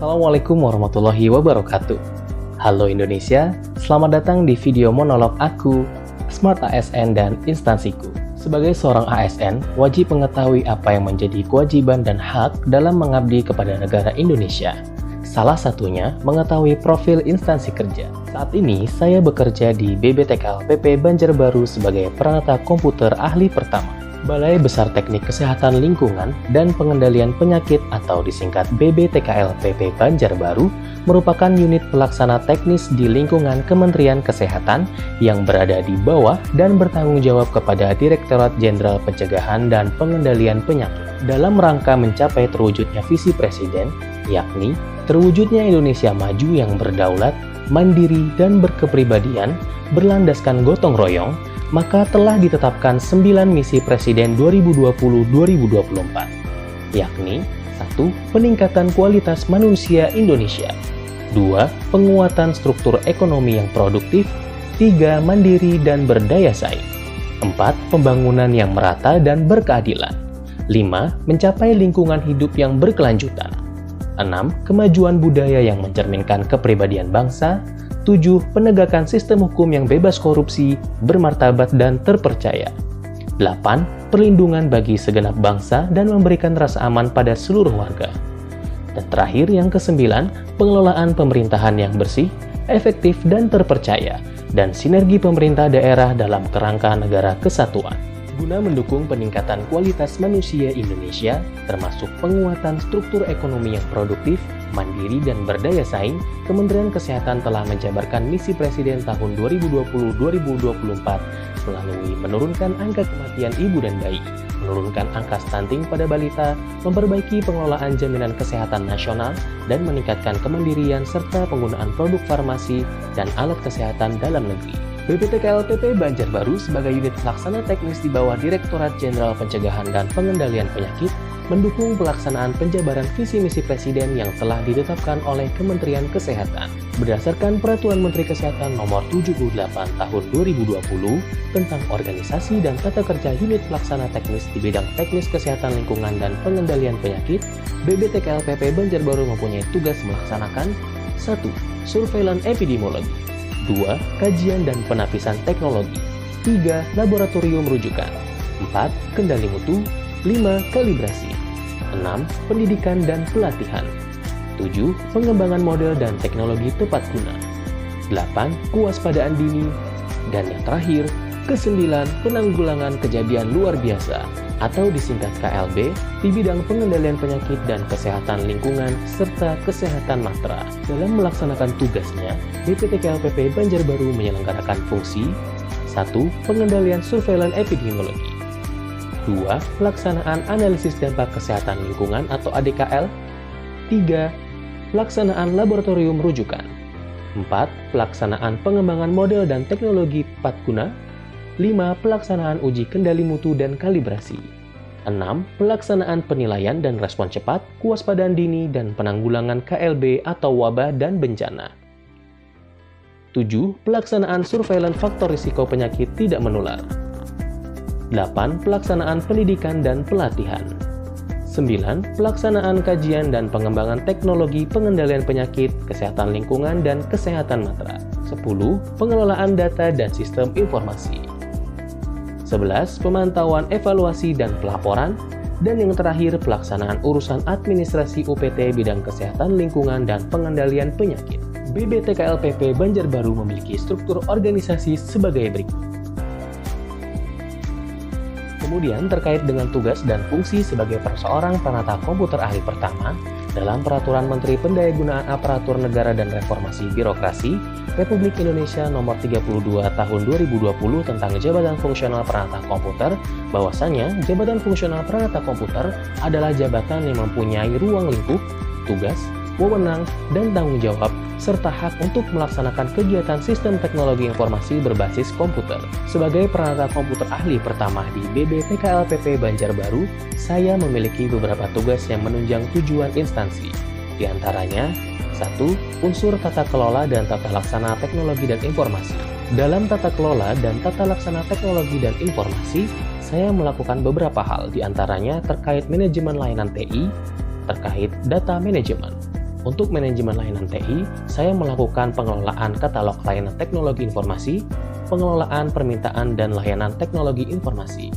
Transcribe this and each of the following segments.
Assalamualaikum warahmatullahi wabarakatuh. Halo Indonesia, selamat datang di video monolog aku, Smart ASN dan instansiku. Sebagai seorang ASN, wajib mengetahui apa yang menjadi kewajiban dan hak dalam mengabdi kepada negara Indonesia. Salah satunya, mengetahui profil instansi kerja. Saat ini, saya bekerja di BBTKLPP Banjarbaru sebagai peranata komputer ahli pertama. Balai Besar Teknik Kesehatan Lingkungan dan Pengendalian Penyakit atau disingkat BBTKLPP Banjarbaru merupakan unit pelaksana teknis di lingkungan Kementerian Kesehatan yang berada di bawah dan bertanggung jawab kepada Direktorat Jenderal Pencegahan dan Pengendalian Penyakit dalam rangka mencapai terwujudnya visi Presiden, yakni terwujudnya Indonesia maju yang berdaulat, mandiri, dan berkepribadian berlandaskan gotong royong, maka telah ditetapkan 9 misi Presiden 2020-2024, yakni 1. Peningkatan kualitas manusia Indonesia, 2. Penguatan struktur ekonomi yang produktif, 3. Mandiri dan berdaya saing, 4. Pembangunan yang merata dan berkeadilan, 5. Mencapai lingkungan hidup yang berkelanjutan, 6. Kemajuan budaya yang mencerminkan kepribadian bangsa, 7. Penegakan sistem hukum yang bebas korupsi, bermartabat dan terpercaya. 8. Perlindungan bagi segenap bangsa dan memberikan rasa aman pada seluruh warga. Dan terakhir yang ke-9, pengelolaan pemerintahan yang bersih, efektif dan terpercaya, dan sinergi pemerintah daerah dalam kerangka negara kesatuan. Guna mendukung peningkatan kualitas manusia Indonesia, termasuk penguatan struktur ekonomi yang produktif, mandiri dan berdaya saing, Kementerian Kesehatan telah menjabarkan misi Presiden tahun 2020-2024 melalui menurunkan angka kematian ibu dan bayi, menurunkan angka stunting pada balita, memperbaiki pengelolaan jaminan kesehatan nasional, dan meningkatkan kemandirian serta penggunaan produk farmasi dan alat kesehatan dalam negeri. BBTKLPP Banjarbaru sebagai unit pelaksana teknis di bawah Direktorat Jenderal Pencegahan dan Pengendalian Penyakit mendukung pelaksanaan penjabaran visi misi Presiden yang telah ditetapkan oleh Kementerian Kesehatan. Berdasarkan Peraturan Menteri Kesehatan Nomor 78 Tahun 2020 tentang organisasi dan tata kerja unit pelaksana teknis di bidang teknis kesehatan lingkungan dan pengendalian penyakit, BBTKLPP Banjarbaru mempunyai tugas melaksanakan 1. Surveillance epidemiologi, 2. Kajian dan penapisan teknologi, 3. Laboratorium rujukan, 4. Kendali mutu, 5. Kalibrasi, 6. Pendidikan dan pelatihan, 7. Pengembangan model dan teknologi tepat guna, 8. Kewaspadaan dini, dan yang terakhir, ke-9. Penanggulangan kejadian luar biasa atau disingkat KLB di bidang pengendalian penyakit dan kesehatan lingkungan serta kesehatan matra. Dalam melaksanakan tugasnya, BPTKLPP Banjarbaru menyelenggarakan fungsi 1. Pengendalian surveillance epidemiologi, 2. Pelaksanaan analisis dampak kesehatan lingkungan atau ADKL, 3. Pelaksanaan laboratorium rujukan, 4. Pelaksanaan pengembangan model dan teknologi tepat guna, 5. Pelaksanaan uji kendali mutu dan kalibrasi, 6. Pelaksanaan penilaian dan respon cepat, kewaspadaan dini dan penanggulangan KLB atau wabah dan bencana, 7. Pelaksanaan surveillance faktor risiko penyakit tidak menular, 8. Pelaksanaan pendidikan dan pelatihan, 9. Pelaksanaan kajian dan pengembangan teknologi pengendalian penyakit, kesehatan lingkungan dan kesehatan matra, 10. Pengelolaan data dan sistem informasi, 11. Pemantauan evaluasi dan pelaporan, dan yang terakhir pelaksanaan urusan administrasi UPT bidang kesehatan lingkungan dan pengendalian penyakit. BBTKLPP Banjarbaru memiliki struktur organisasi sebagai berikut. Kemudian terkait dengan tugas dan fungsi sebagai seorang peranata komputer ahli pertama, dalam Peraturan Menteri Pendayagunaan Aparatur Negara dan Reformasi Birokrasi Republik Indonesia Nomor 32 Tahun 2020 tentang Jabatan Fungsional Peranata Komputer, bahwasanya Jabatan Fungsional Peranata Komputer adalah jabatan yang mempunyai ruang lingkup, tugas, wewenang, dan tanggung jawab, serta hak untuk melaksanakan kegiatan sistem teknologi informasi berbasis komputer. Sebagai peranata komputer ahli pertama di BBTKLPP Banjarbaru, saya memiliki beberapa tugas yang menunjang tujuan instansi. Di antaranya, 1. Unsur tata kelola dan tata laksana teknologi dan informasi. Dalam tata kelola dan tata laksana teknologi dan informasi, saya melakukan beberapa hal, di antaranya terkait manajemen layanan TI, terkait data manajemen. Untuk manajemen layanan TI, saya melakukan pengelolaan katalog layanan teknologi informasi, pengelolaan permintaan dan layanan teknologi informasi.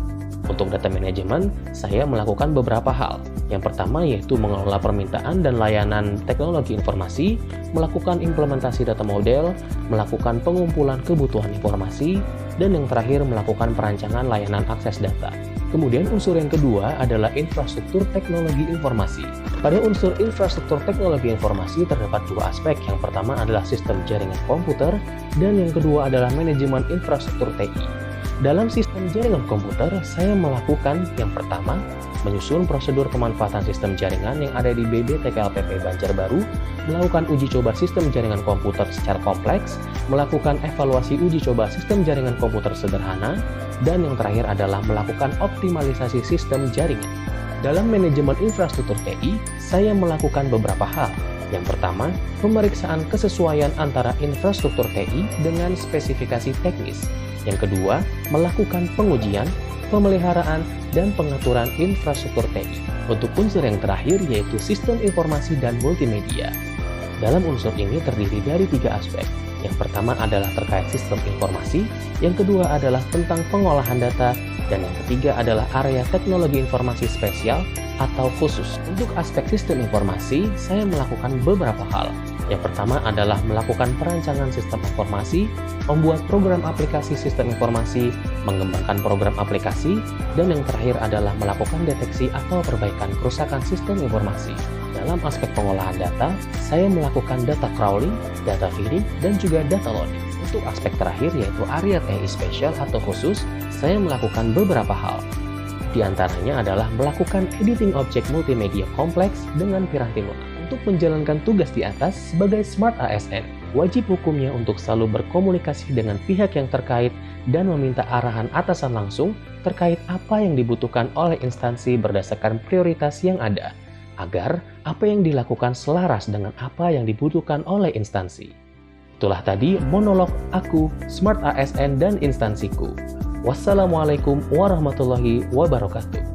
Untuk data manajemen, saya melakukan beberapa hal. Yang pertama yaitu mengelola permintaan dan layanan teknologi informasi, melakukan implementasi data model, melakukan pengumpulan kebutuhan informasi, dan yang terakhir melakukan perancangan layanan akses data. Kemudian unsur yang kedua adalah infrastruktur teknologi informasi. Pada unsur infrastruktur teknologi informasi terdapat dua aspek. Yang pertama adalah sistem jaringan komputer, dan yang kedua adalah manajemen infrastruktur TI. Dalam sistem jaringan komputer, saya melakukan yang pertama, menyusun prosedur pemanfaatan sistem jaringan yang ada di BBTKLPP Banjarbaru, melakukan uji coba sistem jaringan komputer secara kompleks, melakukan evaluasi uji coba sistem jaringan komputer sederhana, dan yang terakhir adalah melakukan optimalisasi sistem jaringan. Dalam manajemen infrastruktur TI, saya melakukan beberapa hal. Yang pertama, pemeriksaan kesesuaian antara infrastruktur TI dengan spesifikasi teknis. Yang kedua, melakukan pengujian, pemeliharaan, dan pengaturan infrastruktur TI. Untuk unsur yang terakhir yaitu sistem informasi dan multimedia. Dalam unsur ini terdiri dari tiga aspek. Yang pertama adalah terkait sistem informasi, yang kedua adalah tentang pengolahan data, dan yang ketiga adalah area teknologi informasi spesial atau khusus. Untuk aspek sistem informasi, saya melakukan beberapa hal. Yang pertama adalah melakukan perancangan sistem informasi, membuat program aplikasi sistem informasi, mengembangkan program aplikasi, dan yang terakhir adalah melakukan deteksi atau perbaikan kerusakan sistem informasi. Dalam aspek pengolahan data, saya melakukan data crawling, data feeding, dan juga data loading. Untuk aspek terakhir yaitu area TI spesial atau khusus, saya melakukan beberapa hal. Di antaranya adalah melakukan editing objek multimedia kompleks dengan piranti lunak. Untuk menjalankan tugas di atas sebagai Smart ASN, wajib hukumnya untuk selalu berkomunikasi dengan pihak yang terkait dan meminta arahan atasan langsung terkait apa yang dibutuhkan oleh instansi berdasarkan prioritas yang ada, agar apa yang dilakukan selaras dengan apa yang dibutuhkan oleh instansi. Itulah tadi monolog aku, Smart ASN dan instansiku. Wassalamualaikum warahmatullahi wabarakatuh.